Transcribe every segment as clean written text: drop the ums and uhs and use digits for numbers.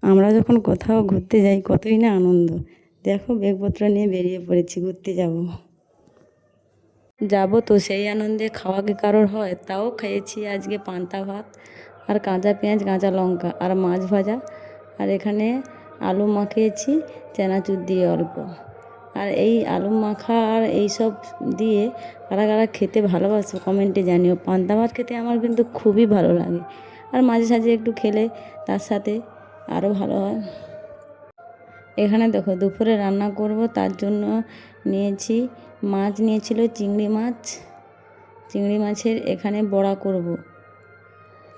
আমরা যখন কোথাও ঘুরতে যাই কতই না আনন্দ। দেখো ব্যাগপত্র নিয়ে বেরিয়ে পড়েছি, ঘুরতে যাব তো সেই আনন্দে খাওয়া কি কারোর হয়? তাও খেয়েছি আজকে পান্তা ভাত আর কাঁচা পেঁয়াজ কাঁচা লঙ্কা আর মাছ ভাজা, আর এখানে আলু মাখিয়েছি চানাচুর দিয়ে অল্প। আর এই আলু মাখা আর এইসব দিয়ে কারা কারা খেতে ভালোবাসো কমেন্টে জানিও। পান্তা ভাত খেতে আমার কিন্তু খুবই ভালো লাগে, আর মাঝে সাঝে একটু খেলে তার সাথে আরও ভালো হয়। এখানে দেখো দুপুরে রান্না করব, তার জন্য নিয়েছি মাছ, নিয়েছিল চিংড়ি মাছ। চিংড়ি মাছের এখানে বড়া করব,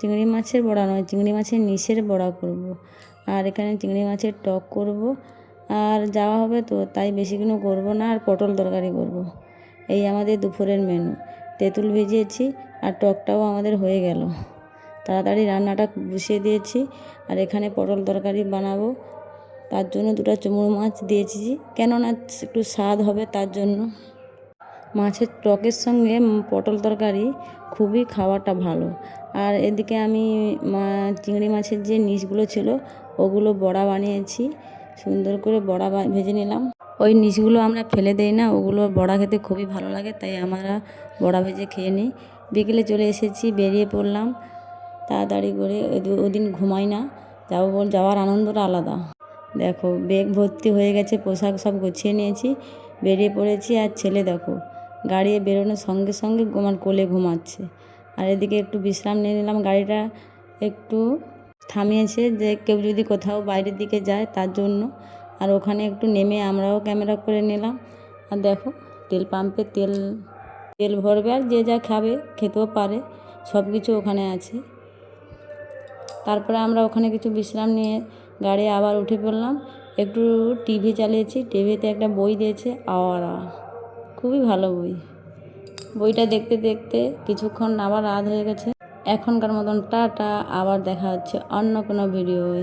চিংড়ি মাছের বড়া নয়, চিংড়ি মাছের নিশের বড়া করব। আর এখানে চিংড়ি মাছের টক করব, আর যাওয়া হবে তো তাই বেশিগুলো করব না, আর পটল তরকারি করব। এই আমাদের দুপুরের মেনু। তেঁতুল ভিজিয়েছি আর টকটাও আমাদের হয়ে গেল, তাড়াতাড়ি রান্নাটা বসিয়ে দিয়েছি। আর এখানে পটল তরকারি বানাবো, তার জন্য দুটো চুমড়ো মাছ দিয়েছি, কেননা একটু স্বাদ হবে তার জন্য। মাছের টকের সঙ্গে পটল তরকারি খুবই খাওয়াটা ভালো। আর এদিকে আমি চিংড়ি মাছের যে নিশগুলো ছিল ওগুলো বড়া বানিয়েছি, সুন্দর করে বড়া ভেজে নিলাম। ওই নিশগুলো আমরা ফেলে দেই না, ওগুলো বড়া খেতে খুবই ভালো লাগে, তাই আমরা বড়া ভেজে খেয়ে নিই। বিকেলে চলে এসেছি, বেরিয়ে পড়লাম তাড়াতাড়ি করে। ওদিন ঘুমাই না, যাওয়ার আনন্দটা আলাদা। দেখো ব্যাগ ভর্তি হয়ে গেছে, পোশাক সব গুছিয়ে নিয়েছি, বেরিয়ে পড়েছি। আর ছেলে দেখো গাড়ি বেরোনোর সঙ্গে সঙ্গে আমার কোলে ঘুমাচ্ছে। আর এদিকে একটু বিশ্রাম নিয়ে নিলাম, গাড়িটা একটু থামিয়েছে যে কেউ যদি কোথাও বাইরের দিকে যায় তার জন্য। আর ওখানে একটু নেমে আমরাও ক্যামেরা করে নিলাম। আর দেখো তেল পাম্পে তেল ভরবে, আর যে যা খাবে খেতেও পারে, সব কিছু ওখানে আছে। তারপরে আমরা ওখানে কিছু বিশ্রাম নিয়ে গাড়ি আবার উঠে পড়লাম। একটু টিভি চালিয়েছি, টিভিতে একটা বই দিয়েছে আওয়ারা, খুবই ভালো বই। বইটা দেখতে দেখতে কিছুক্ষণ আবার রাত হয়ে গেছে। এখনকার মতন টাটা, আবার দেখা হচ্ছে অন্য কোনো ভিডিওয়।